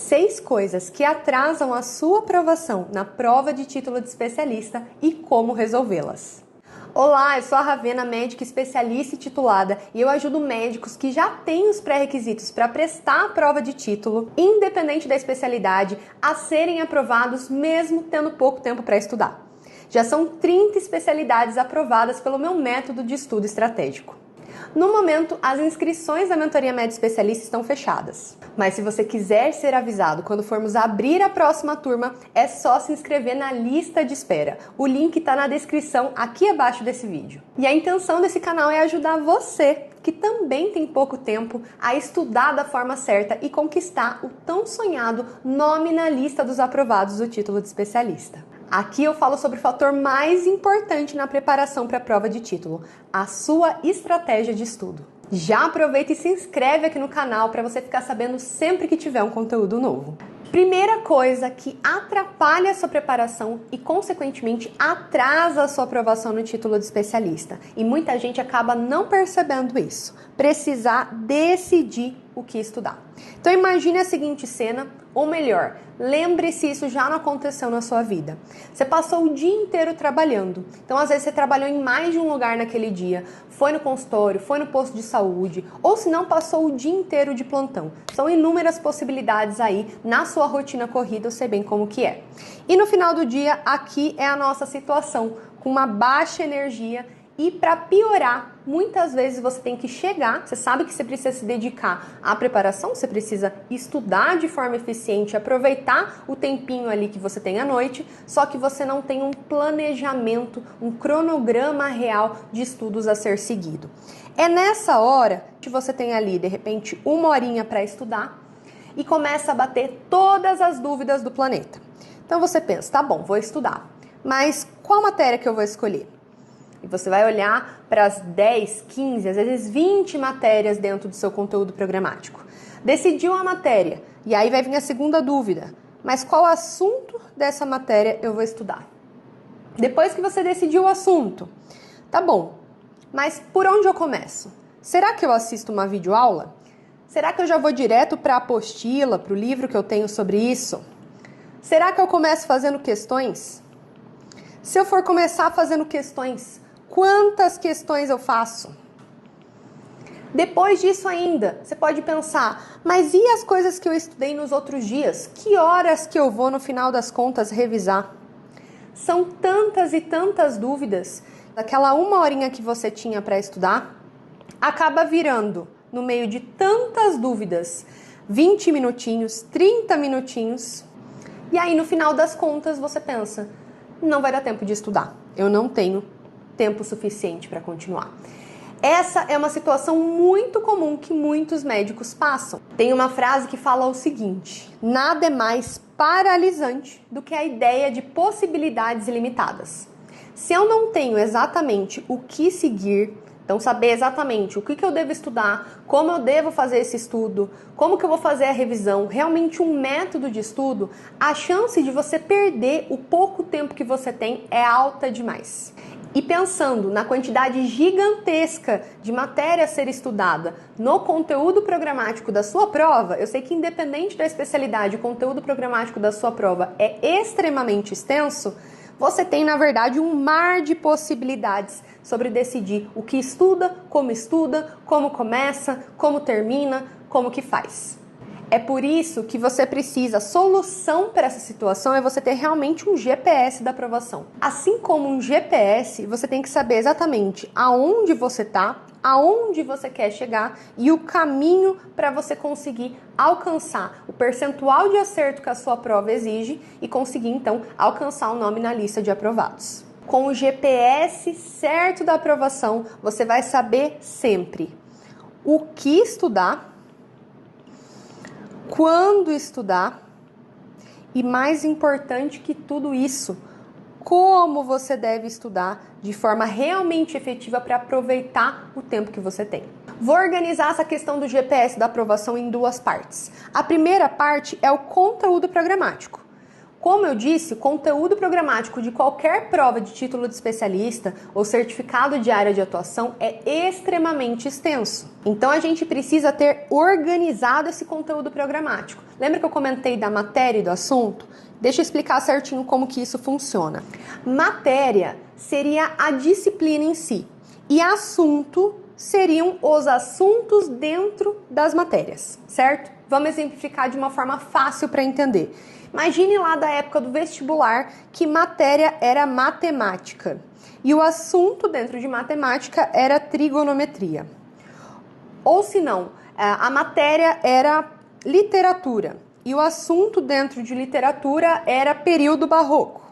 6 coisas que atrasam a sua aprovação na prova de título de especialista e como resolvê-las. Olá, eu sou a Ravena, médica especialista e titulada, e eu ajudo médicos que já têm os pré-requisitos para prestar a prova de título, independente da especialidade, a serem aprovados mesmo tendo pouco tempo para estudar. Já são 30 especialidades aprovadas pelo meu método de estudo estratégico. No momento, as inscrições da Mentoria Médica Especialista estão fechadas. Mas se você quiser ser avisado quando formos abrir a próxima turma, é só se inscrever na lista de espera. O link está na descrição aqui abaixo desse vídeo. E a intenção desse canal é ajudar você, que também tem pouco tempo, a estudar da forma certa e conquistar o tão sonhado nome na lista dos aprovados do título de especialista. Aqui eu falo sobre o fator mais importante na preparação para a prova de título, a sua estratégia de estudo. Já aproveita e se inscreve aqui no canal para você ficar sabendo sempre que tiver um conteúdo novo. Primeira coisa que atrapalha a sua preparação e, consequentemente, atrasa a sua aprovação no título de especialista. E muita gente acaba não percebendo isso. Precisar decidir o que estudar. Então imagine a seguinte cena, ou melhor, lembre se isso já não aconteceu na sua vida. Você passou o dia inteiro trabalhando. Então às vezes você trabalhou em mais de um lugar naquele dia. Foi no consultório, foi no posto de saúde, ou se não, passou o dia inteiro de plantão. São inúmeras possibilidades aí na sua rotina corrida, eu sei bem como que é. E no final do dia, aqui é a nossa situação, com uma baixa energia. E para piorar, muitas vezes você tem que chegar, você sabe que você precisa se dedicar à preparação, você precisa estudar de forma eficiente, aproveitar o tempinho ali que você tem à noite, só que você não tem um planejamento, um cronograma real de estudos a ser seguido. É nessa hora que você tem ali, de repente, 1 horinha para estudar e começa a bater todas as dúvidas do planeta. Então você pensa, tá bom, vou estudar, mas qual matéria que eu vou escolher? E você vai olhar para as 10, 15, às vezes 20 matérias dentro do seu conteúdo programático. Decidiu a matéria, e aí vai vir a segunda dúvida. Mas qual assunto dessa matéria eu vou estudar? Depois que você decidiu o assunto, tá bom, mas por onde eu começo? Será que eu assisto uma videoaula? Será que eu já vou direto para a apostila, para o livro que eu tenho sobre isso? Será que eu começo fazendo questões? Se eu for começar fazendo questões, quantas questões eu faço? Depois disso ainda, você pode pensar, mas e as coisas que eu estudei nos outros dias? Que horas que eu vou, no final das contas, revisar? São tantas e tantas dúvidas. Aquela 1 horinha que você tinha para estudar, acaba virando, no meio de tantas dúvidas, 20 minutinhos, 30 minutinhos. E aí, no final das contas, você pensa, não vai dar tempo de estudar. Eu não tenho tempo suficiente para continuar. Essa é uma situação muito comum que muitos médicos passam. Tem uma frase que fala o seguinte: nada é mais paralisante do que a ideia de possibilidades ilimitadas. Se eu não tenho exatamente o que seguir, então saber exatamente o que eu devo estudar, como eu devo fazer esse estudo, como que eu vou fazer a revisão, realmente um método de estudo, a chance de você perder o pouco tempo que você tem é alta demais. E pensando na quantidade gigantesca de matéria a ser estudada no conteúdo programático da sua prova, eu sei que independente da especialidade, o conteúdo programático da sua prova é extremamente extenso, você tem, na verdade, um mar de possibilidades sobre decidir o que estuda, como começa, como termina, como que faz. É por isso que você precisa, a solução para essa situação é você ter realmente um GPS da aprovação. Assim como um GPS, você tem que saber exatamente aonde você está, aonde você quer chegar e o caminho para você conseguir alcançar o percentual de acerto que a sua prova exige e conseguir, então, alcançar o nome na lista de aprovados. Com o GPS certo da aprovação, você vai saber sempre o que estudar, quando estudar e, mais importante que tudo isso, como você deve estudar de forma realmente efetiva para aproveitar o tempo que você tem. Vou organizar essa questão do GPS da aprovação em 2 partes. A primeira parte é o conteúdo programático. Como eu disse, o conteúdo programático de qualquer prova de título de especialista ou certificado de área de atuação é extremamente extenso. Então a gente precisa ter organizado esse conteúdo programático. Lembra que eu comentei da matéria e do assunto? Deixa eu explicar certinho como que isso funciona. Matéria seria a disciplina em si e assunto seriam os assuntos dentro das matérias, certo? Vamos exemplificar de uma forma fácil para entender. Imagine lá da época do vestibular que matéria era matemática e o assunto dentro de matemática era trigonometria. Ou se não, a matéria era literatura e o assunto dentro de literatura era período barroco.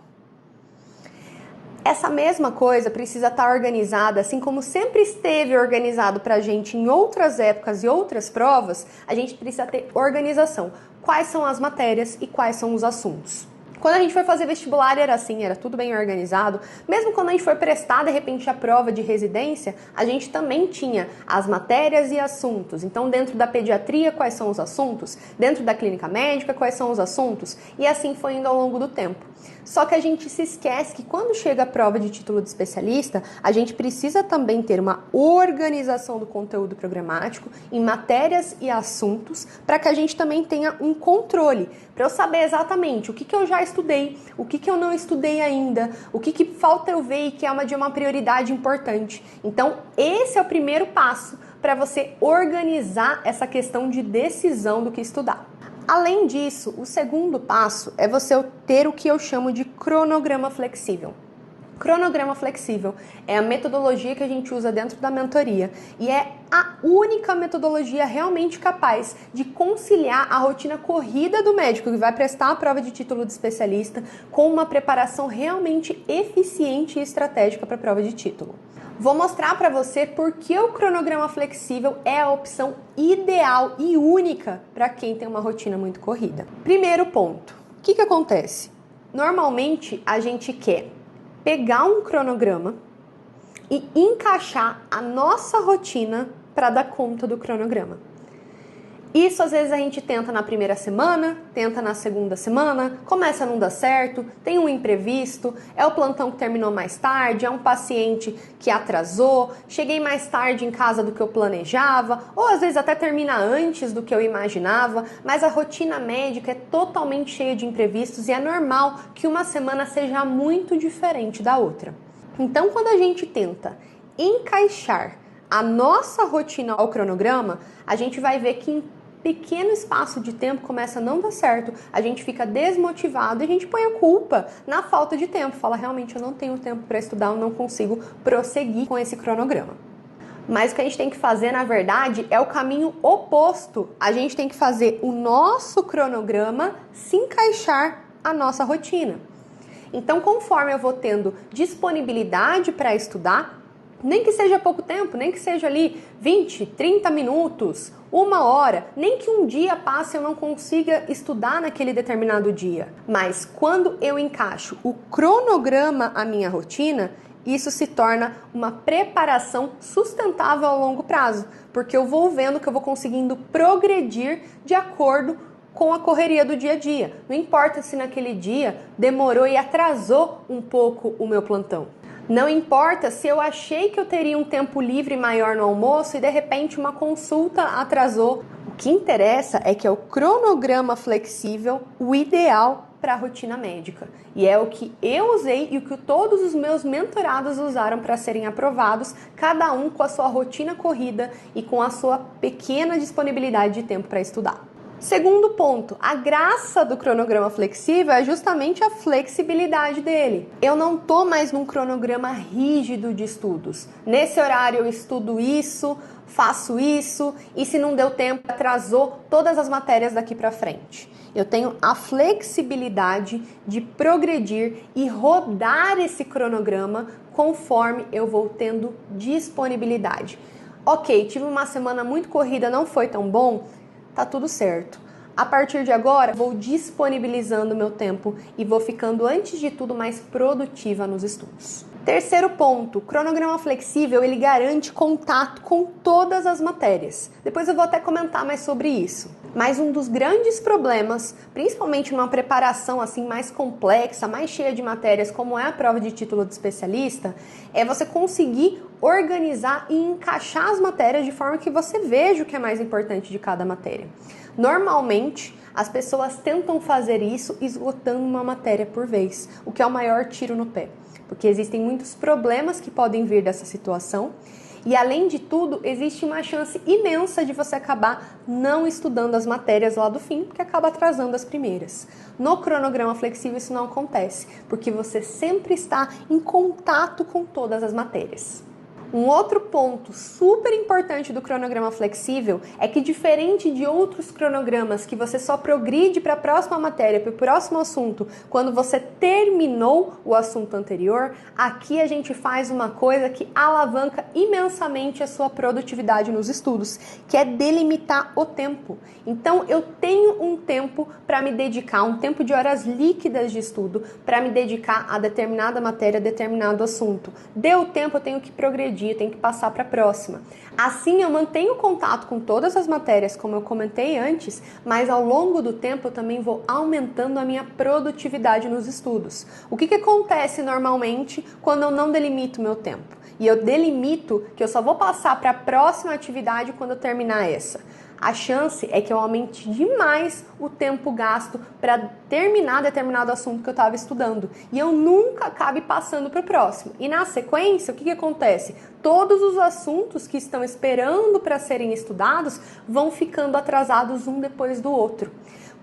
Essa mesma coisa precisa estar organizada, assim como sempre esteve organizado para a gente em outras épocas e outras provas, a gente precisa ter organização. Quais são as matérias e quais são os assuntos? Quando a gente foi fazer vestibular era assim, era tudo bem organizado. Mesmo quando a gente foi prestar, de repente, a prova de residência, a gente também tinha as matérias e assuntos. Então, dentro da pediatria, quais são os assuntos? Dentro da clínica médica, quais são os assuntos? E assim foi indo ao longo do tempo. Só que a gente se esquece que quando chega a prova de título de especialista, a gente precisa também ter uma organização do conteúdo programático em matérias e assuntos para que a gente também tenha um controle, para eu saber exatamente o que eu já estudei, o que eu não estudei ainda, o que falta eu ver e que é de uma prioridade importante. Então, esse é o primeiro passo para você organizar essa questão de decisão do que estudar. Além disso, o segundo passo é você ter o que eu chamo de cronograma flexível. Cronograma flexível é a metodologia que a gente usa dentro da mentoria e é a única metodologia realmente capaz de conciliar a rotina corrida do médico que vai prestar a prova de título de especialista com uma preparação realmente eficiente e estratégica para a prova de título. Vou mostrar para você por que o cronograma flexível é a opção ideal e única para quem tem uma rotina muito corrida. Primeiro ponto, o que acontece? Normalmente a gente quer pegar um cronograma e encaixar a nossa rotina para dar conta do cronograma. Isso às vezes a gente tenta na primeira semana, tenta na segunda semana, começa a não dar certo, tem um imprevisto, é o plantão que terminou mais tarde, é um paciente que atrasou, cheguei mais tarde em casa do que eu planejava, ou às vezes até termina antes do que eu imaginava, mas a rotina médica é totalmente cheia de imprevistos e é normal que uma semana seja muito diferente da outra. Então, quando a gente tenta encaixar a nossa rotina ao cronograma, a gente vai ver que em pequeno espaço de tempo começa a não dar certo, a gente fica desmotivado e a gente põe a culpa na falta de tempo. Fala, realmente eu não tenho tempo para estudar, eu não consigo prosseguir com esse cronograma. Mas o que a gente tem que fazer, na verdade, é o caminho oposto. A gente tem que fazer o nosso cronograma se encaixar à nossa rotina. Então, conforme eu vou tendo disponibilidade para estudar, nem que seja pouco tempo, nem que seja ali 20, 30 minutos, 1 hora, nem que um dia passe e eu não consiga estudar naquele determinado dia. Mas quando eu encaixo o cronograma à minha rotina, isso se torna uma preparação sustentável a longo prazo, porque eu vou vendo que eu vou conseguindo progredir de acordo com a correria do dia a dia. Não importa se naquele dia demorou e atrasou um pouco o meu plantão. Não importa se eu achei que eu teria um tempo livre maior no almoço e de repente uma consulta atrasou. O que interessa é que é o cronograma flexível o ideal para a rotina médica. E é o que eu usei e o que todos os meus mentorados usaram para serem aprovados, cada um com a sua rotina corrida e com a sua pequena disponibilidade de tempo para estudar. Segundo ponto, a graça do cronograma flexível é justamente a flexibilidade dele. Eu não tô mais num cronograma rígido de estudos. Nesse horário eu estudo isso, faço isso, e se não deu tempo, atrasou todas as matérias daqui para frente. Eu tenho a flexibilidade de progredir e rodar esse cronograma conforme eu vou tendo disponibilidade. Ok, tive uma semana muito corrida, não foi tão bom? Tá tudo certo. A partir de agora, vou disponibilizando meu tempo e vou ficando, antes de tudo, mais produtiva nos estudos. Terceiro ponto, o cronograma flexível, ele garante contato com todas as matérias. Depois eu vou até comentar mais sobre isso. Mas um dos grandes problemas, principalmente numa preparação assim mais complexa, mais cheia de matérias, como é a prova de título de especialista, é você conseguir organizar e encaixar as matérias de forma que você veja o que é mais importante de cada matéria. Normalmente, As pessoas tentam fazer isso esgotando uma matéria por vez, o que é o maior tiro no pé, porque existem muitos problemas que podem vir dessa situação. E além de tudo, existe uma chance imensa de você acabar não estudando as matérias lá do fim, porque acaba atrasando as primeiras. No cronograma flexível isso não acontece, porque você sempre está em contato com todas as matérias. Um outro ponto super importante do cronograma flexível é que, diferente de outros cronogramas que você só progride para a próxima matéria, para o próximo assunto, quando você terminou o assunto anterior, aqui a gente faz uma coisa que alavanca imensamente a sua produtividade nos estudos, que é delimitar o tempo. Então, eu tenho um tempo para me dedicar, um tempo de horas líquidas de estudo, para me dedicar a determinada matéria, a determinado assunto. Deu tempo, eu tenho que progredir, eu tenho que passar para a próxima. Assim, eu mantenho contato com todas as matérias, como eu comentei antes, mas ao longo do tempo eu também vou aumentando a minha produtividade nos estudos. O que acontece normalmente quando eu não delimito meu tempo? E eu delimito que eu só vou passar para a próxima atividade quando eu terminar essa. A chance é que eu aumente demais o tempo gasto para terminar determinado assunto que eu estava estudando. E eu nunca acabe passando para o próximo. E na sequência, o que acontece? Todos os assuntos que estão esperando para serem estudados vão ficando atrasados um depois do outro.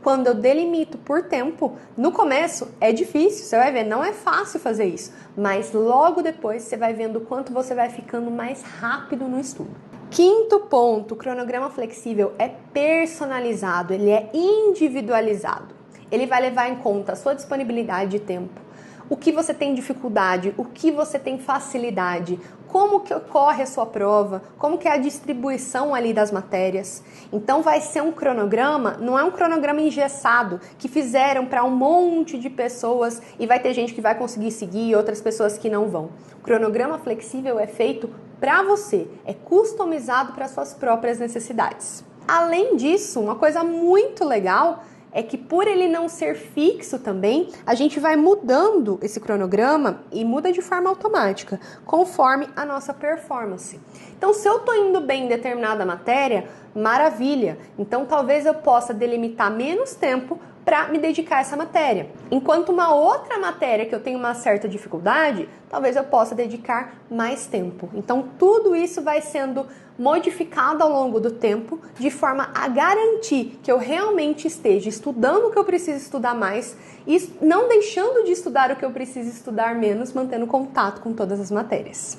Quando eu delimito por tempo, no começo é difícil, você vai ver, não é fácil fazer isso. Mas logo depois você vai vendo o quanto você vai ficando mais rápido no estudo. Quinto ponto, o cronograma flexível é personalizado, ele é individualizado. Ele vai levar em conta a sua disponibilidade de tempo, o que você tem dificuldade, o que você tem facilidade, como que ocorre a sua prova, como que é a distribuição ali das matérias. Então vai ser um cronograma, não é um cronograma engessado, que fizeram para um monte de pessoas e vai ter gente que vai conseguir seguir e outras pessoas que não vão. O cronograma flexível é feito para você, é customizado para suas próprias necessidades. Além disso, uma coisa muito legal é que, por ele não ser fixo também, a gente vai mudando esse cronograma e muda de forma automática, conforme a nossa performance. Então, se eu estou indo bem em determinada matéria, maravilha! Então, talvez eu possa delimitar menos tempo para me dedicar a essa matéria. Enquanto uma outra matéria que eu tenho uma certa dificuldade, talvez eu possa dedicar mais tempo. Então, tudo isso vai sendo modificado ao longo do tempo, de forma a garantir que eu realmente esteja estudando o que eu preciso estudar mais e não deixando de estudar o que eu preciso estudar menos, mantendo contato com todas as matérias.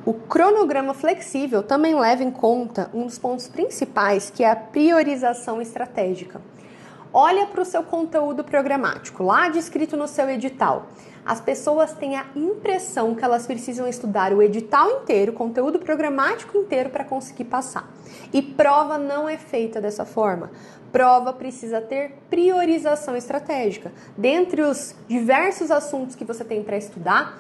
O cronograma flexível também leva em conta um dos pontos principais, que é a priorização estratégica. Olha para o seu conteúdo programático, lá descrito no seu edital. As pessoas têm a impressão que elas precisam estudar o edital inteiro, o conteúdo programático inteiro para conseguir passar. E prova não é feita dessa forma. Prova precisa ter priorização estratégica. Dentre os diversos assuntos que você tem para estudar,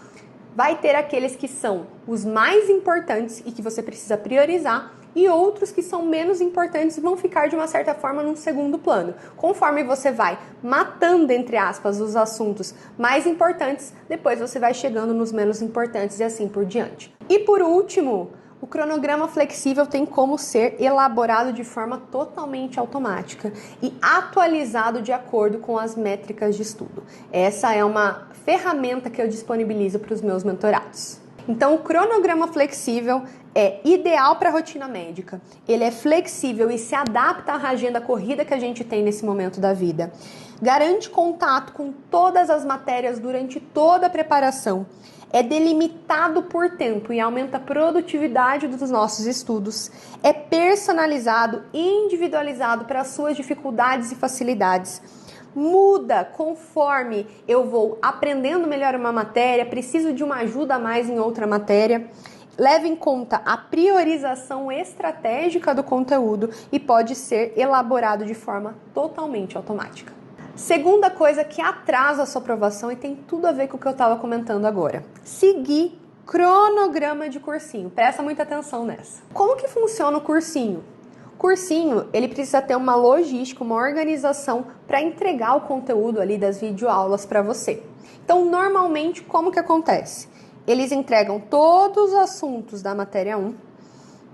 vai ter aqueles que são os mais importantes e que você precisa priorizar, e outros que são menos importantes vão ficar de uma certa forma num segundo plano. Conforme você vai matando, entre aspas, os assuntos mais importantes, depois você vai chegando nos menos importantes e assim por diante. E por último, o cronograma flexível tem como ser elaborado de forma totalmente automática e atualizado de acordo com as métricas de estudo. Essa é uma ferramenta que eu disponibilizo para os meus mentorados. Então, o cronograma flexível é ideal para a rotina médica. Ele é flexível e se adapta à agenda corrida que a gente tem nesse momento da vida. Garante contato com todas as matérias durante toda a preparação. É delimitado por tempo e aumenta a produtividade dos nossos estudos. É personalizado e individualizado para as suas dificuldades e facilidades. Muda conforme eu vou aprendendo melhor uma matéria, preciso de uma ajuda a mais em outra matéria. Leva em conta a priorização estratégica do conteúdo e pode ser elaborado de forma totalmente automática. Segunda coisa que atrasa a sua aprovação e tem tudo a ver com o que eu estava comentando agora. Seguir cronograma de cursinho. Presta muita atenção nessa. Como que funciona o cursinho? Cursinho, ele precisa ter uma logística, uma organização para entregar o conteúdo ali das videoaulas para você. Então, normalmente, como que acontece? Eles entregam todos os assuntos da matéria 1,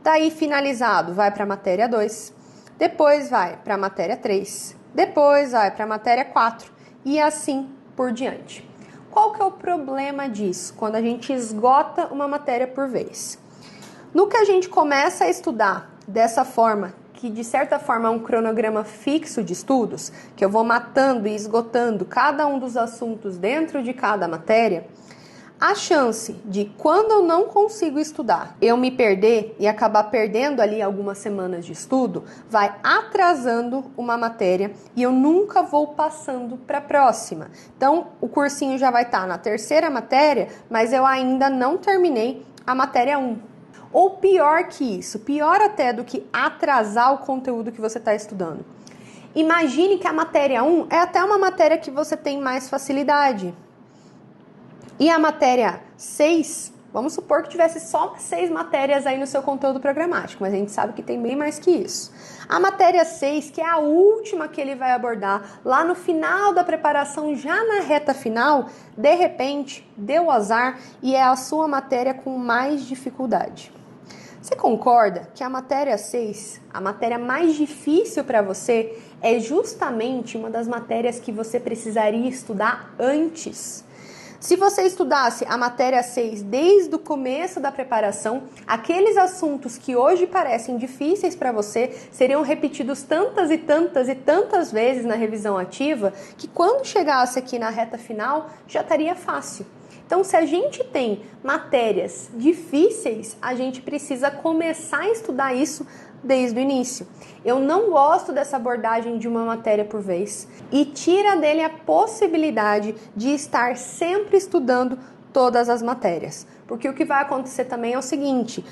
daí finalizado vai para a matéria 2, depois vai para a matéria 3, depois vai para a matéria 4 e assim por diante. Qual que é o problema disso, quando a gente esgota uma matéria por vez? No que a gente começa a estudar dessa forma, que de certa forma é um cronograma fixo de estudos, que eu vou matando e esgotando cada um dos assuntos dentro de cada matéria, a chance de, quando eu não consigo estudar, eu me perder e acabar perdendo ali algumas semanas de estudo, vai atrasando uma matéria e eu nunca vou passando para a próxima. Então, o cursinho já vai estar na terceira matéria, mas eu ainda não terminei a matéria 1. Ou pior que isso, pior até do que atrasar o conteúdo que você está estudando. Imagine que a matéria 1 é até uma matéria que você tem mais facilidade. E a matéria 6, vamos supor que tivesse só 6 matérias aí no seu conteúdo programático, mas a gente sabe que tem bem mais que isso. A matéria 6, que é a última que ele vai abordar, lá no final da preparação, já na reta final, de repente, deu azar e é a sua matéria com mais dificuldade. Você concorda que a matéria 6, a matéria mais difícil para você, é justamente uma das matérias que você precisaria estudar antes? Se você estudasse a matéria 6 desde o começo da preparação, aqueles assuntos que hoje parecem difíceis para você seriam repetidos tantas e tantas e tantas vezes na revisão ativa que quando chegasse aqui na reta final já estaria fácil. Então, se a gente tem matérias difíceis, a gente precisa começar a estudar isso desde o início. Eu não gosto dessa abordagem de uma matéria por vez e tira dele a possibilidade de estar sempre estudando todas as matérias. Porque o que vai acontecer também é o seguinte,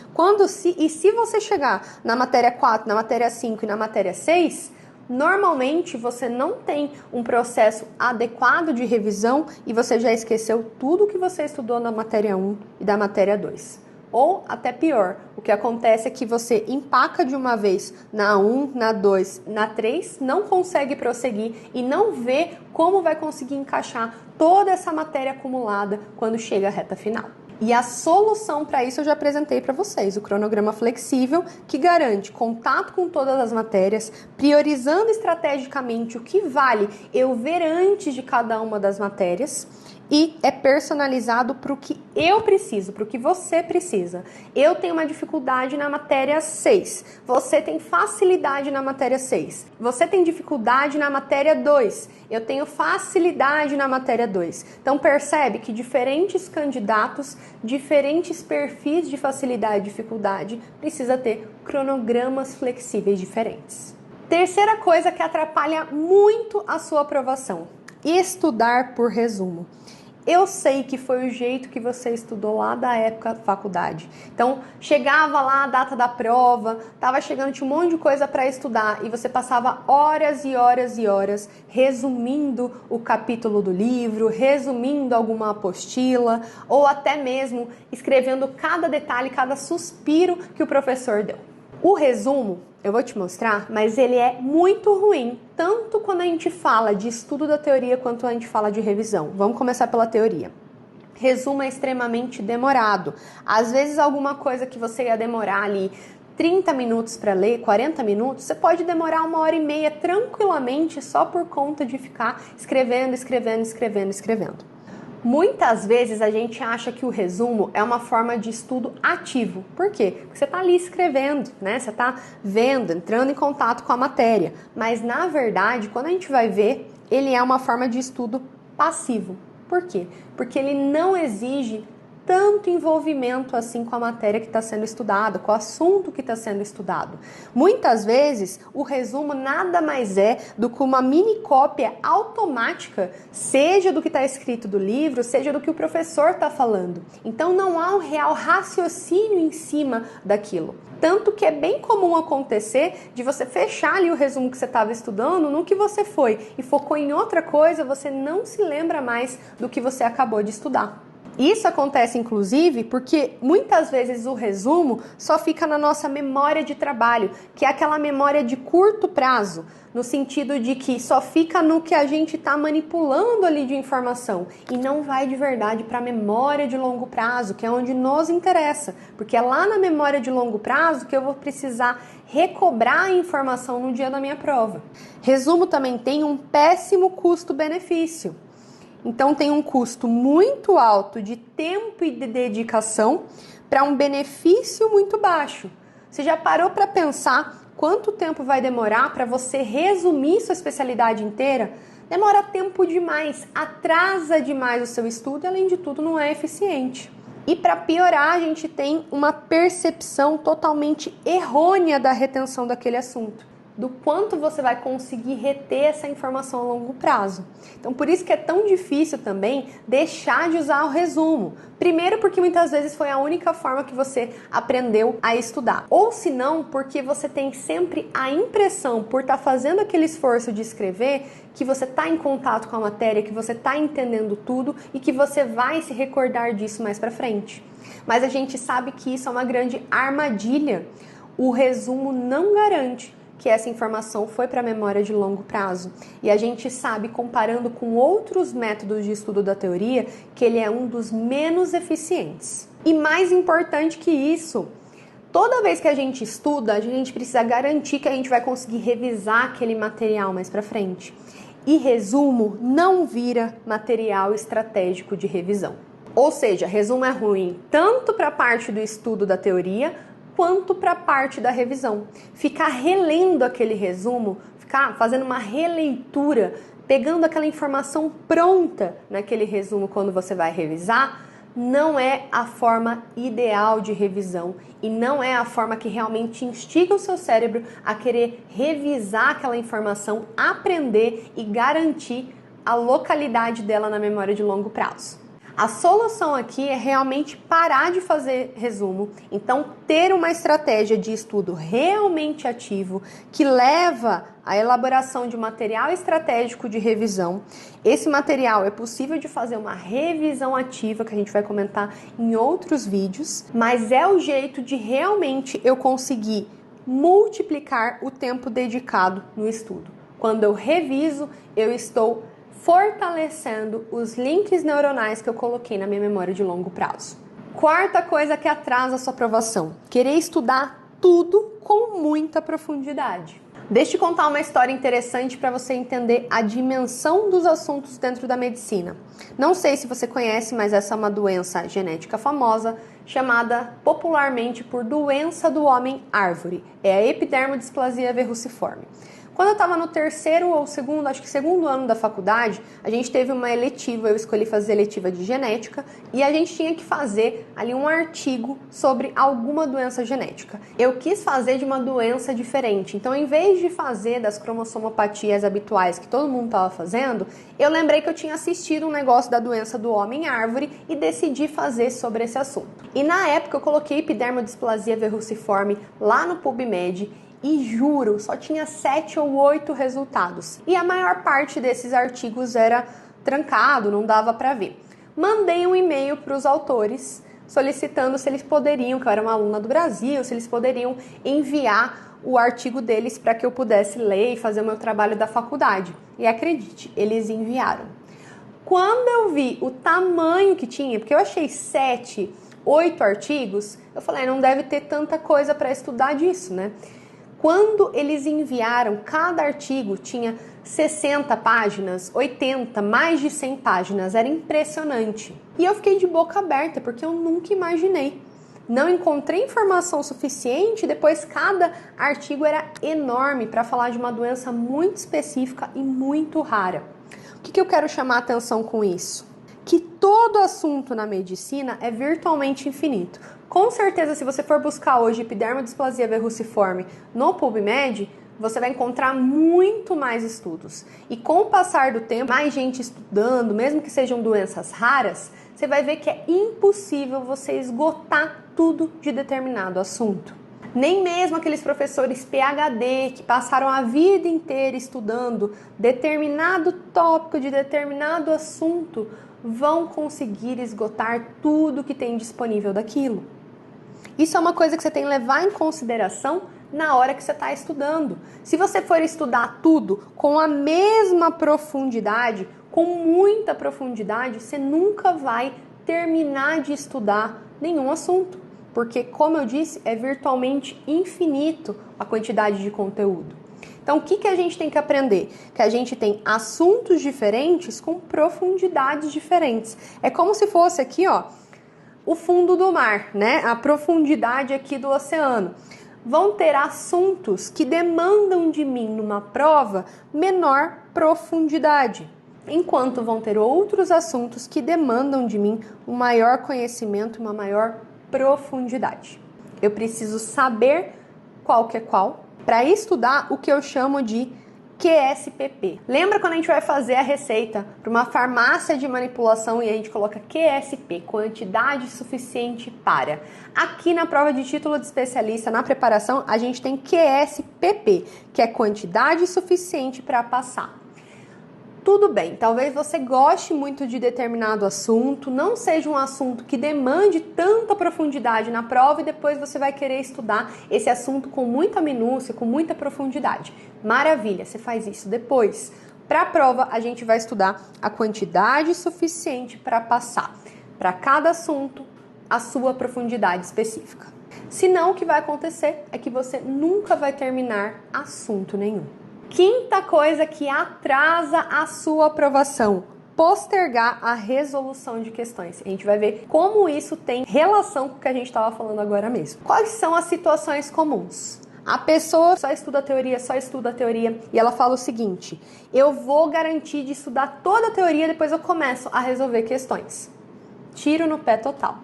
se você chegar na matéria 4, na matéria 5 e na matéria 6, normalmente você não tem um processo adequado de revisão e você já esqueceu tudo que você estudou na matéria 1 e da matéria 2. Ou até pior, o que acontece é que você empaca de uma vez na 1, na 2, na 3, não consegue prosseguir e não vê como vai conseguir encaixar toda essa matéria acumulada quando chega a reta final. E a solução para isso eu já apresentei para vocês, o cronograma flexível, que garante contato com todas as matérias, priorizando estrategicamente o que vale eu ver antes de cada uma das matérias, e é personalizado para o que eu preciso, para o que você precisa. Eu tenho uma dificuldade na matéria 6, você tem facilidade na matéria 6, você tem dificuldade na matéria 2, eu tenho facilidade na matéria 2. Então percebe que diferentes candidatos, diferentes perfis de facilidade e dificuldade, precisa ter cronogramas flexíveis diferentes. Terceira coisa que atrapalha muito a sua aprovação: estudar por resumo. Eu sei que foi o jeito que você estudou lá da época da faculdade. Então, chegava lá a data da prova, tava chegando, tinha um monte de coisa para estudar e você passava horas e horas e horas resumindo o capítulo do livro, resumindo alguma apostila ou até mesmo escrevendo cada detalhe, cada suspiro que o professor deu. O resumo, eu vou te mostrar, mas ele é muito ruim, tanto quando a gente fala de estudo da teoria quanto a gente fala de revisão. Vamos começar pela teoria. Resumo é extremamente demorado. Às vezes alguma coisa que você ia demorar ali 30 minutos para ler, 40 minutos, você pode demorar 1h30 tranquilamente só por conta de ficar escrevendo. Muitas vezes a gente acha que o resumo é uma forma de estudo ativo. Por quê? Porque você está ali escrevendo, né? Você está vendo, entrando em contato com a matéria. Mas, na verdade, quando a gente vai ver, ele é uma forma de estudo passivo. Por quê? Porque ele não exige tanto envolvimento assim com a matéria que está sendo estudada, com o assunto que está sendo estudado. Muitas vezes, o resumo nada mais é do que uma mini cópia automática, seja do que está escrito do livro, seja do que o professor está falando. Então, não há um real raciocínio em cima daquilo. Tanto que é bem comum acontecer de você fechar ali o resumo que você estava estudando no que você foi e focou em outra coisa, você não se lembra mais do que você acabou de estudar. Isso acontece, inclusive, porque muitas vezes o resumo só fica na nossa memória de trabalho, que é aquela memória de curto prazo, no sentido de que só fica no que a gente está manipulando ali de informação e não vai de verdade para a memória de longo prazo, que é onde nos interessa, porque é lá na memória de longo prazo que eu vou precisar recobrar a informação no dia da minha prova. Resumo também tem um péssimo custo-benefício. Então tem um custo muito alto de tempo e de dedicação para um benefício muito baixo. Você já parou para pensar quanto tempo vai demorar para você resumir sua especialidade inteira? Demora tempo demais, atrasa demais o seu estudo e, além de tudo, não é eficiente. E para piorar, a gente tem uma percepção totalmente errônea da retenção daquele assunto, do quanto você vai conseguir reter essa informação a longo prazo. Então, por isso que é tão difícil também deixar de usar o resumo. Primeiro, porque muitas vezes foi a única forma que você aprendeu a estudar. Ou se não, porque você tem sempre a impressão, por estar fazendo aquele esforço de escrever, que você está em contato com a matéria, que você está entendendo tudo e que você vai se recordar disso mais para frente. Mas a gente sabe que isso é uma grande armadilha. O resumo não garante que essa informação foi para a memória de longo prazo. E a gente sabe, comparando com outros métodos de estudo da teoria, que ele é um dos menos eficientes. E mais importante que isso, toda vez que a gente estuda, a gente precisa garantir que a gente vai conseguir revisar aquele material mais para frente. E resumo não vira material estratégico de revisão. Ou seja, resumo é ruim tanto para a parte do estudo da teoria, quanto para a parte da revisão. Ficar relendo aquele resumo, ficar fazendo uma releitura, pegando aquela informação pronta naquele resumo quando você vai revisar, não é a forma ideal de revisão e não é a forma que realmente instiga o seu cérebro a querer revisar aquela informação, aprender e garantir a localidade dela na memória de longo prazo. A solução aqui é realmente parar de fazer resumo, então ter uma estratégia de estudo realmente ativo que leva à elaboração de material estratégico de revisão. Esse material é possível de fazer uma revisão ativa, que a gente vai comentar em outros vídeos, mas é o jeito de realmente eu conseguir multiplicar o tempo dedicado no estudo. Quando eu reviso, eu estou fortalecendo os links neuronais que eu coloquei na minha memória de longo prazo. Quarta coisa que atrasa a sua aprovação: querer estudar tudo com muita profundidade. Deixa eu contar uma história interessante para você entender a dimensão dos assuntos dentro da medicina. Não sei se você conhece, mas essa é uma doença genética famosa, chamada popularmente por doença do homem árvore. É a epidermodisplasia verruciforme. Quando eu estava no terceiro ou segundo ano da faculdade, a gente teve uma eletiva, eu escolhi fazer eletiva de genética, e a gente tinha que fazer ali um artigo sobre alguma doença genética. Eu quis fazer de uma doença diferente, então em vez de fazer das cromossomopatias habituais que todo mundo estava fazendo, eu lembrei que eu tinha assistido um negócio da doença do homem árvore e decidi fazer sobre esse assunto. E na época eu coloquei epidermodisplasia verruciforme lá no PubMed, e juro, só tinha 7 ou 8 resultados. E a maior parte desses artigos era trancado, não dava para ver. Mandei um e-mail para os autores solicitando se eles poderiam, que eu era uma aluna do Brasil, se eles poderiam enviar o artigo deles para que eu pudesse ler e fazer o meu trabalho da faculdade. E acredite, eles enviaram. Quando eu vi o tamanho que tinha, porque eu achei 7, 8 artigos, eu falei, não deve ter tanta coisa para estudar disso, né? Quando eles enviaram, cada artigo tinha 60 páginas, 80, mais de 100 páginas, era impressionante. E eu fiquei de boca aberta, porque eu nunca imaginei. Não encontrei informação suficiente, depois cada artigo era enorme para falar de uma doença muito específica e muito rara. O que eu quero chamar a atenção com isso? Que todo assunto na medicina é virtualmente infinito. Com certeza, se você for buscar hoje epidermodisplasia verruciforme no PubMed, você vai encontrar muito mais estudos. E com o passar do tempo, mais gente estudando, mesmo que sejam doenças raras, você vai ver que é impossível você esgotar tudo de determinado assunto. Nem mesmo aqueles professores PhD que passaram a vida inteira estudando determinado tópico de determinado assunto vão conseguir esgotar tudo que tem disponível daquilo. Isso é uma coisa que você tem que levar em consideração na hora que você está estudando. Se você for estudar tudo com a mesma profundidade, com muita profundidade, você nunca vai terminar de estudar nenhum assunto. Porque, como eu disse, é virtualmente infinito a quantidade de conteúdo. Então, o que a gente tem que aprender? Que a gente tem assuntos diferentes com profundidades diferentes. É como se fosse aqui, ó, o fundo do mar, né? A profundidade aqui do oceano. Vão ter assuntos que demandam de mim numa prova menor profundidade, enquanto vão ter outros assuntos que demandam de mim um maior conhecimento, uma maior profundidade. Eu preciso saber qual que é qual para estudar o que eu chamo de QSPP. Lembra quando a gente vai fazer a receita para uma farmácia de manipulação e a gente coloca QSP, quantidade suficiente para? Aqui na prova de título de especialista, na preparação, a gente tem QSPP, que é quantidade suficiente para passar. Tudo bem, talvez você goste muito de determinado assunto, não seja um assunto que demande tanta profundidade na prova e depois você vai querer estudar esse assunto com muita minúcia, com muita profundidade. Maravilha, você faz isso depois. Para a prova, a gente vai estudar a quantidade suficiente para passar. Para cada assunto, a sua profundidade específica. Senão, o que vai acontecer é que você nunca vai terminar assunto nenhum. Quinta coisa que atrasa a sua aprovação: postergar a resolução de questões. A gente vai ver como isso tem relação com o que a gente estava falando agora mesmo. Quais são as situações comuns? A pessoa só estuda a teoria e ela fala o seguinte: eu vou garantir de estudar toda a teoria, depois eu começo a resolver questões. Tiro no pé total.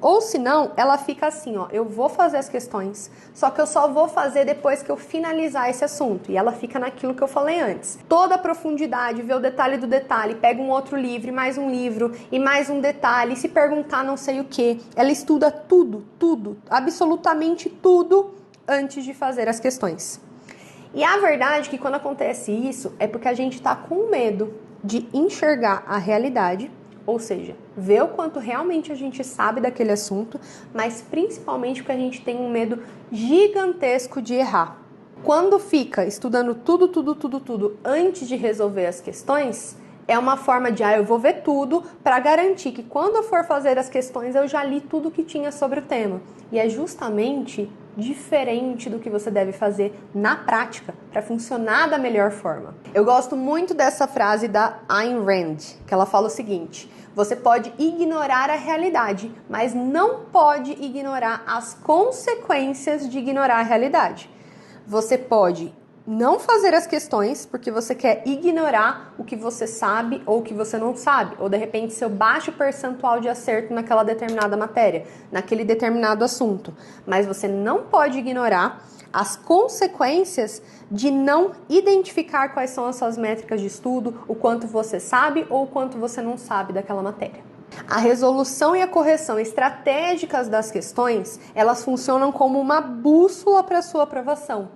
Ou se não, ela fica assim, ó, eu vou fazer as questões, só que eu só vou fazer depois que eu finalizar esse assunto. E ela fica naquilo que eu falei antes. Toda a profundidade, vê o detalhe do detalhe, pega um outro livro, mais um livro, e mais um detalhe, e se perguntar não sei o que. Ela estuda tudo, absolutamente tudo, antes de fazer as questões. E a verdade é que quando acontece isso, é porque a gente tá com medo de enxergar a realidade, ou seja, ver o quanto realmente a gente sabe daquele assunto, mas principalmente porque a gente tem um medo gigantesco de errar. Quando fica estudando tudo antes de resolver as questões, é uma forma de, eu vou ver tudo para garantir que quando eu for fazer as questões eu já li tudo que tinha sobre o tema. E é justamente diferente do que você deve fazer na prática para funcionar da melhor forma. Eu gosto muito dessa frase da Ayn Rand, que ela fala o seguinte: você pode ignorar a realidade, mas não pode ignorar as consequências de ignorar a realidade. Você pode não fazer as questões porque você quer ignorar o que você sabe ou o que você não sabe, ou de repente seu baixo percentual de acerto naquela determinada matéria, naquele determinado assunto. Mas você não pode ignorar as consequências de não identificar quais são as suas métricas de estudo, o quanto você sabe ou o quanto você não sabe daquela matéria. A resolução e a correção estratégicas das questões, elas funcionam como uma bússola para a sua aprovação.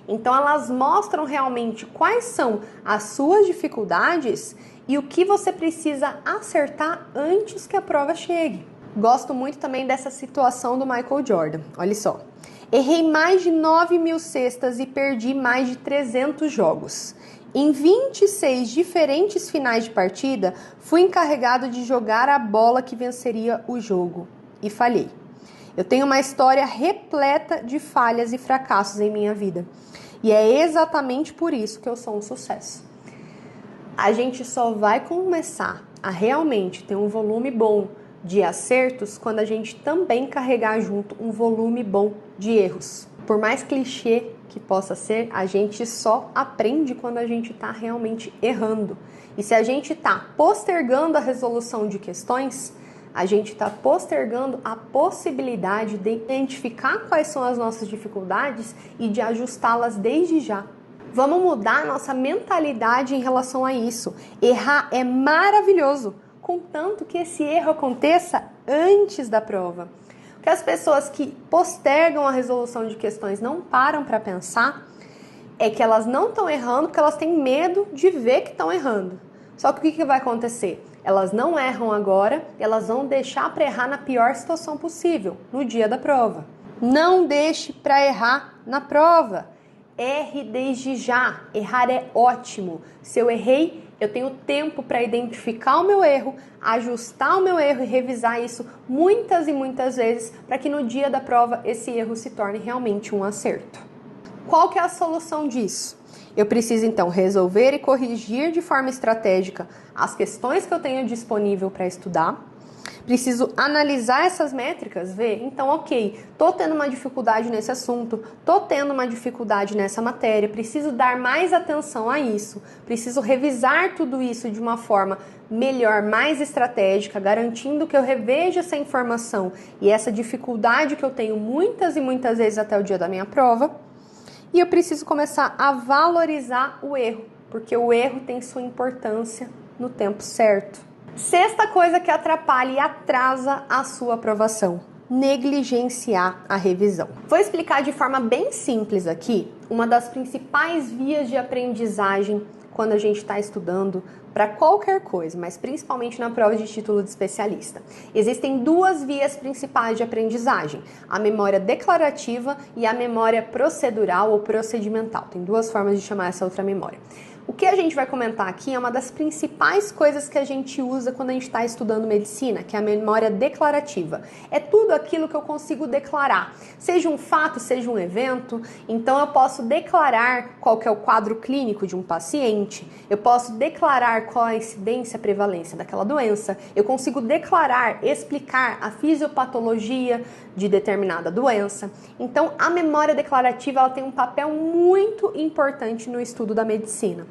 Então, elas mostram realmente quais são as suas dificuldades e o que você precisa acertar antes que a prova chegue. Gosto muito também dessa situação do Michael Jordan. Olha só. Errei mais de 9.000 cestas e perdi mais de 300 jogos. Em 26 diferentes finais de partida, fui encarregado de jogar a bola que venceria o jogo. E falhei. Eu tenho uma história repleta de falhas e fracassos em minha vida. E é exatamente por isso que eu sou um sucesso. A gente só vai começar a realmente ter um volume bom de acertos quando a gente também carregar junto um volume bom de erros. Por mais clichê que possa ser, a gente só aprende quando a gente está realmente errando. E se a gente está postergando a resolução de questões, a gente está postergando a possibilidade de identificar quais são as nossas dificuldades e de ajustá-las desde já. Vamos mudar a nossa mentalidade em relação a isso. Errar é maravilhoso, contanto que esse erro aconteça antes da prova. que as pessoas que postergam a resolução de questões não param para pensar é que elas não estão errando porque elas têm medo de ver que estão errando. Só que o que vai acontecer? Elas não erram agora, elas vão deixar para errar na pior situação possível, no dia da prova. Não deixe para errar na prova. Erre desde já. Errar é ótimo. Se eu errei, eu tenho tempo para identificar o meu erro, ajustar o meu erro e revisar isso muitas e muitas vezes para que no dia da prova esse erro se torne realmente um acerto. Qual que é a solução disso? Eu preciso então resolver e corrigir de forma estratégica as questões que eu tenho disponível para estudar. Preciso analisar essas métricas, ver, então, ok, tô tendo uma dificuldade nesse assunto, tô tendo uma dificuldade nessa matéria, preciso dar mais atenção a isso, preciso revisar tudo isso de uma forma melhor, mais estratégica, garantindo que eu reveja essa informação e essa dificuldade que eu tenho muitas e muitas vezes até o dia da minha prova. E eu preciso começar a valorizar o erro, porque o erro tem sua importância no tempo certo. Sexta coisa que atrapalha e atrasa a sua aprovação: negligenciar a revisão. Vou explicar de forma bem simples aqui uma das principais vias de aprendizagem quando a gente está estudando para qualquer coisa, mas principalmente na prova de título de especialista. Existem duas vias principais de aprendizagem: a memória declarativa e a memória procedural ou procedimental. Tem duas formas de chamar essa outra memória. O que a gente vai comentar aqui é uma das principais coisas que a gente usa quando a gente está estudando medicina, que é a memória declarativa. É tudo aquilo que eu consigo declarar, seja um fato, seja um evento. Então eu posso declarar qual que é o quadro clínico de um paciente, eu posso declarar qual é a incidência, a prevalência daquela doença, eu consigo declarar, explicar a fisiopatologia de determinada doença. Então a memória declarativa ela tem um papel muito importante no estudo da medicina.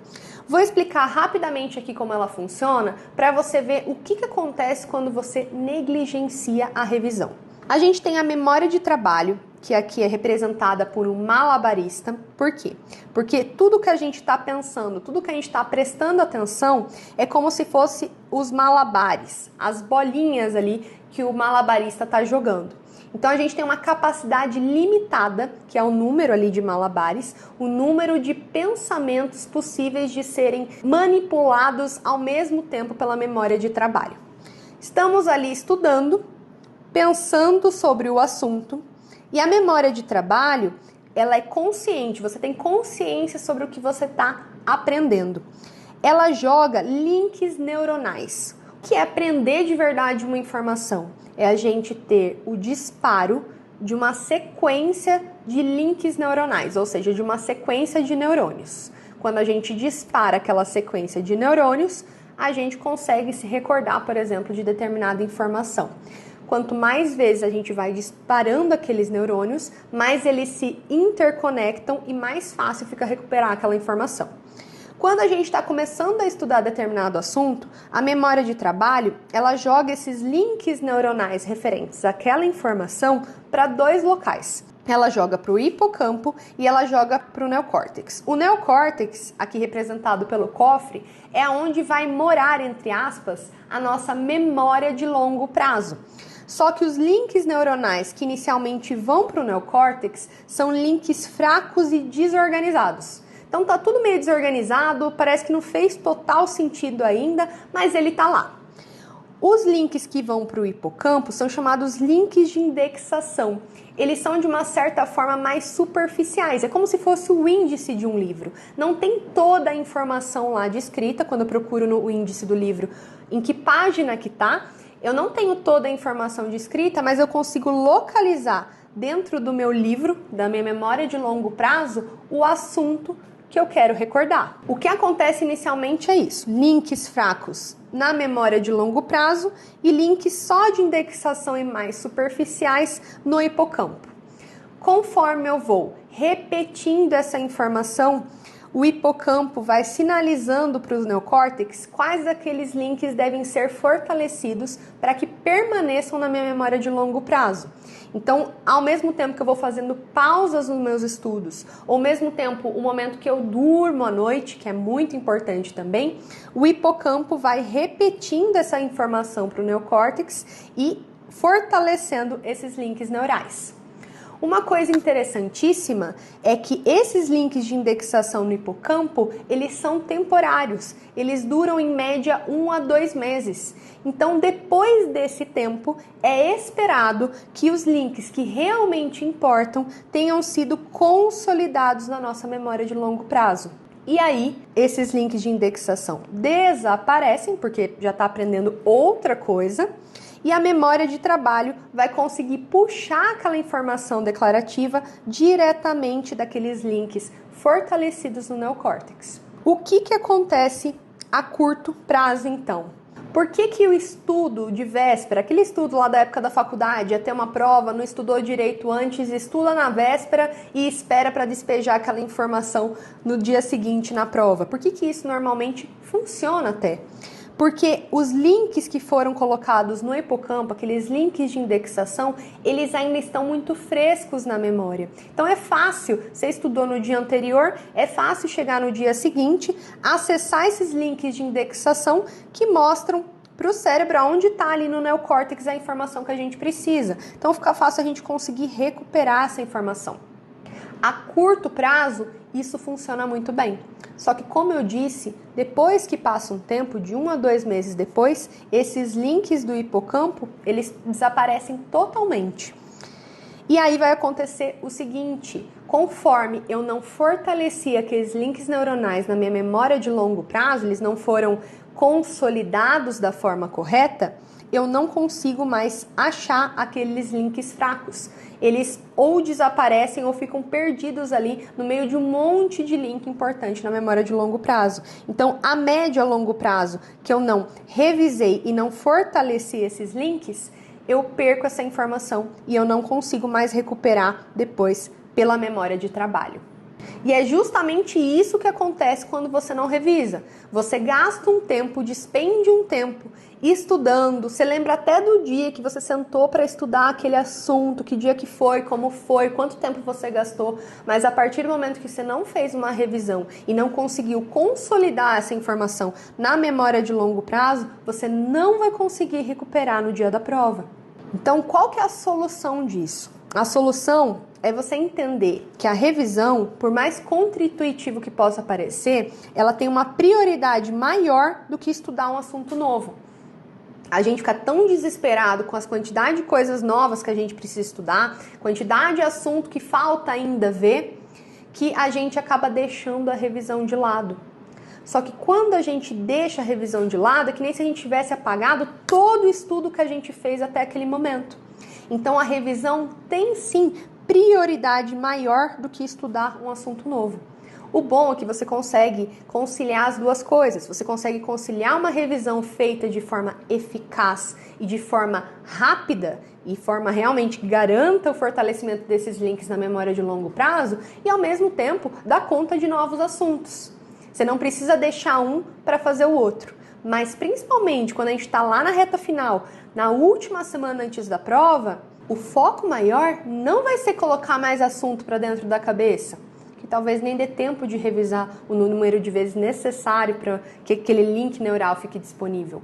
Vou explicar rapidamente aqui como ela funciona para você ver o que acontece quando você negligencia a revisão. A gente tem a memória de trabalho, que aqui é representada por um malabarista. Por quê? Porque tudo que a gente está pensando, tudo que a gente está prestando atenção é como se fosse os malabares, as bolinhas ali que o malabarista está jogando. Então a gente tem uma capacidade limitada, que é o número ali de malabares, o número de pensamentos possíveis de serem manipulados ao mesmo tempo pela memória de trabalho. Estamos ali estudando, pensando sobre o assunto, e a memória de trabalho, ela é consciente, você tem consciência sobre o que você está aprendendo. Ela joga links neuronais. O que é aprender de verdade uma informação? É a gente ter o disparo de uma sequência de links neuronais, ou seja, de uma sequência de neurônios. Quando a gente dispara aquela sequência de neurônios, a gente consegue se recordar, por exemplo, de determinada informação. Quanto mais vezes a gente vai disparando aqueles neurônios, mais eles se interconectam e mais fácil fica recuperar aquela informação. Quando a gente está começando a estudar determinado assunto, a memória de trabalho, ela joga esses links neuronais referentes àquela informação para dois locais. Ela joga para o hipocampo e ela joga para o neocórtex. O neocórtex, aqui representado pelo cofre, é onde vai morar, entre aspas, a nossa memória de longo prazo. Só que os links neuronais que inicialmente vão para o neocórtex são links fracos e desorganizados. Então tá tudo meio desorganizado, parece que não fez total sentido ainda, mas ele tá lá. Os links que vão para o hipocampo são chamados links de indexação. Eles são de uma certa forma mais superficiais, é como se fosse o índice de um livro. Não tem toda a informação lá descrita, quando eu procuro no índice do livro em que página que tá, eu não tenho toda a informação descrita, mas eu consigo localizar dentro do meu livro, da minha memória de longo prazo, o assunto que eu quero recordar. O que acontece inicialmente é isso: links fracos na memória de longo prazo e links só de indexação e mais superficiais no hipocampo. Conforme eu vou repetindo essa informação, o hipocampo vai sinalizando para os neocórtex quais daqueles links devem ser fortalecidos para que permaneçam na minha memória de longo prazo. Então, ao mesmo tempo que eu vou fazendo pausas nos meus estudos, ou ao mesmo tempo o momento que eu durmo à noite, que é muito importante também, o hipocampo vai repetindo essa informação para o neocórtex e fortalecendo esses links neurais. Uma coisa interessantíssima é que esses links de indexação no hipocampo, eles são temporários, eles duram em média 1 a 2 meses. Então, depois desse tempo, é esperado que os links que realmente importam tenham sido consolidados na nossa memória de longo prazo. E aí, esses links de indexação desaparecem, porque já está aprendendo outra coisa, e a memória de trabalho vai conseguir puxar aquela informação declarativa diretamente daqueles links fortalecidos no neocórtex. O que acontece a curto prazo, então? Por que o estudo de véspera, aquele estudo lá da época da faculdade, ia ter uma prova, não estudou direito antes, estuda na véspera e espera para despejar aquela informação no dia seguinte na prova? Por que isso normalmente funciona até? Porque os links que foram colocados no hipocampo, aqueles links de indexação, eles ainda estão muito frescos na memória. Então é fácil, você estudou no dia anterior, é fácil chegar no dia seguinte, acessar esses links de indexação que mostram para o cérebro onde está ali no neocórtex a informação que a gente precisa. Então fica fácil a gente conseguir recuperar essa informação. A curto prazo, isso funciona muito bem. Só que, como eu disse, depois que passa um tempo, de 1 a 2 meses depois, esses links do hipocampo, eles desaparecem totalmente. E aí vai acontecer o seguinte, conforme eu não fortaleci aqueles links neuronais na minha memória de longo prazo, eles não foram consolidados da forma correta, eu não consigo mais achar aqueles links fracos. Eles ou desaparecem ou ficam perdidos ali no meio de um monte de link importante na memória de longo prazo. Então, a médio a longo prazo que eu não revisei e não fortaleci esses links, eu perco essa informação e eu não consigo mais recuperar depois pela memória de trabalho. E é justamente isso que acontece quando você não revisa. Você gasta um tempo, despende um tempo estudando, você lembra até do dia que você sentou para estudar aquele assunto, que dia que foi, como foi, quanto tempo você gastou, mas a partir do momento que você não fez uma revisão e não conseguiu consolidar essa informação na memória de longo prazo, você não vai conseguir recuperar no dia da prova. Então, qual que é a solução disso? A solução é você entender que a revisão, por mais contra-intuitivo que possa parecer, ela tem uma prioridade maior do que estudar um assunto novo. A gente fica tão desesperado com as quantidades de coisas novas que a gente precisa estudar, quantidade de assunto que falta ainda ver, que a gente acaba deixando a revisão de lado. Só que quando a gente deixa a revisão de lado, é que nem se a gente tivesse apagado todo o estudo que a gente fez até aquele momento. Então a revisão tem sim prioridade maior do que estudar um assunto novo. O bom é que você consegue conciliar as duas coisas. Você consegue conciliar uma revisão feita de forma eficaz e de forma rápida, e forma realmente que garanta o fortalecimento desses links na memória de longo prazo, e ao mesmo tempo dar conta de novos assuntos. Você não precisa deixar um para fazer o outro. Mas principalmente quando a gente está lá na reta final, na última semana antes da prova, o foco maior não vai ser colocar mais assunto para dentro da cabeça, que talvez nem dê tempo de revisar o número de vezes necessário para que aquele link neural fique disponível.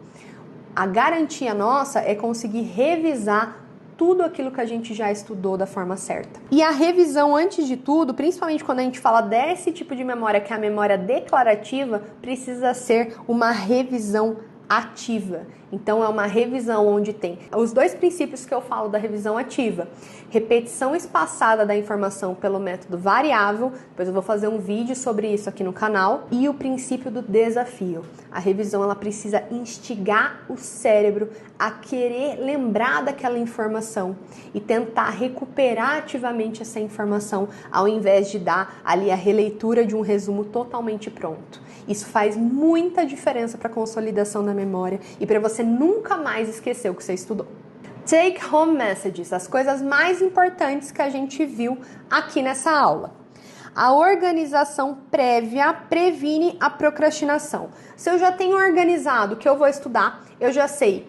A garantia nossa é conseguir revisar tudo aquilo que a gente já estudou da forma certa. E a revisão, antes de tudo, principalmente quando a gente fala desse tipo de memória, que é a memória declarativa, precisa ser uma revisão ativa. Então é uma revisão onde tem os dois princípios que eu falo da revisão ativa: repetição espaçada da informação pelo método variável, depois eu vou fazer um vídeo sobre isso aqui no canal, e o princípio do desafio. A revisão, ela precisa instigar o cérebro a querer lembrar daquela informação e tentar recuperar ativamente essa informação, ao invés de dar ali a releitura de um resumo totalmente pronto. Isso faz muita diferença para a consolidação da memória e para você nunca mais esquecer o que você estudou. Take home messages, as coisas mais importantes que a gente viu aqui nessa aula. A organização prévia previne a procrastinação. Se eu já tenho organizado o que eu vou estudar, eu já sei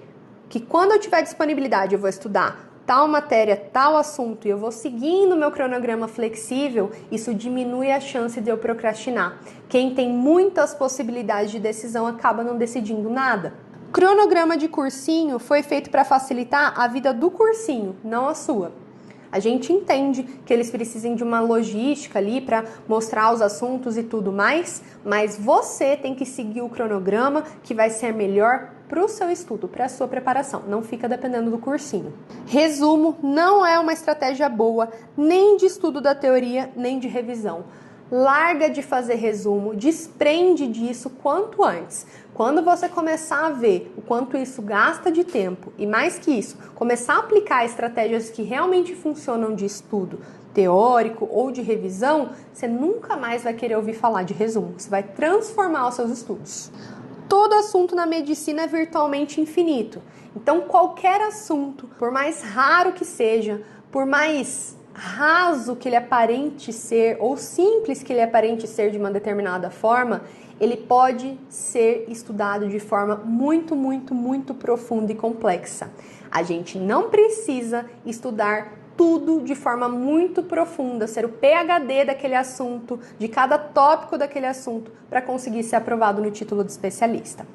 que quando eu tiver disponibilidade eu vou estudar tal matéria, tal assunto, e eu vou seguindo o meu cronograma flexível, isso diminui a chance de eu procrastinar. Quem tem muitas possibilidades de decisão acaba não decidindo nada. Cronograma de cursinho foi feito para facilitar a vida do cursinho, não a sua. A gente entende que eles precisam de uma logística ali para mostrar os assuntos e tudo mais, mas você tem que seguir o cronograma que vai ser melhor para o seu estudo, para a sua preparação. Não fica dependendo do cursinho. Resumo não é uma estratégia boa, nem de estudo da teoria, nem de revisão. Larga de fazer resumo, desprende disso quanto antes. Quando você começar a ver o quanto isso gasta de tempo e mais que isso, começar a aplicar estratégias que realmente funcionam de estudo teórico ou de revisão, você nunca mais vai querer ouvir falar de resumo. Você vai transformar os seus estudos. Todo assunto na medicina é virtualmente infinito. Então, qualquer assunto, por mais raro que seja, por mais raso que ele aparente ser ou simples que ele aparente ser de uma determinada forma, ele pode ser estudado de forma muito profunda e complexa. A gente não precisa estudar tudo de forma muito profunda, ser o PhD daquele assunto, de cada tópico daquele assunto, para conseguir ser aprovado no título de especialista.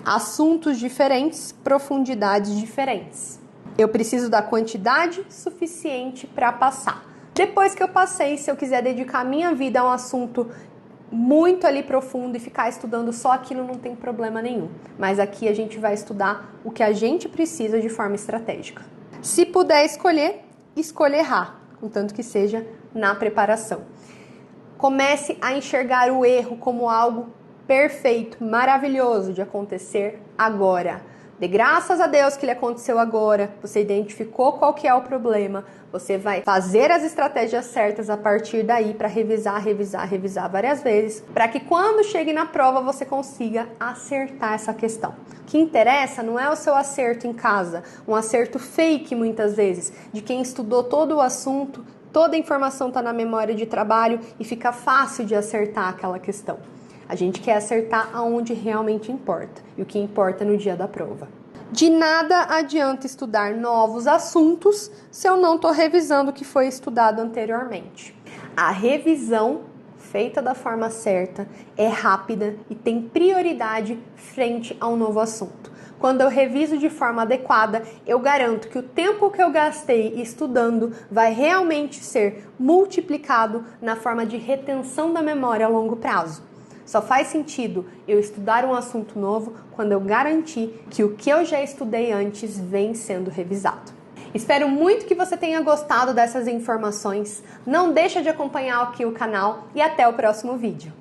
Assuntos diferentes, profundidades diferentes. Eu preciso da quantidade suficiente para passar. Depois que eu passei, se eu quiser dedicar a minha vida a um assunto muito ali profundo e ficar estudando só aquilo, não tem problema nenhum. Mas aqui a gente vai estudar o que a gente precisa de forma estratégica. Se puder escolher, escolherá, contanto que seja na preparação. Comece a enxergar o erro como algo perfeito, maravilhoso de acontecer agora. Dê graças a Deus que ele aconteceu agora, você identificou qual que é o problema, você vai fazer as estratégias certas a partir daí para revisar várias vezes, para que quando chegue na prova você consiga acertar essa questão. O que interessa não é o seu acerto em casa, um acerto fake muitas vezes, de quem estudou todo o assunto, toda a informação está na memória de trabalho e fica fácil de acertar aquela questão. A gente quer acertar aonde realmente importa, e o que importa no dia da prova. De nada adianta estudar novos assuntos se eu não estou revisando o que foi estudado anteriormente. A revisão feita da forma certa é rápida e tem prioridade frente a um novo assunto. Quando eu reviso de forma adequada, eu garanto que o tempo que eu gastei estudando vai realmente ser multiplicado na forma de retenção da memória a longo prazo. Só faz sentido eu estudar um assunto novo quando eu garantir que o que eu já estudei antes vem sendo revisado. Espero muito que você tenha gostado dessas informações. Não deixa de acompanhar aqui o canal e até o próximo vídeo.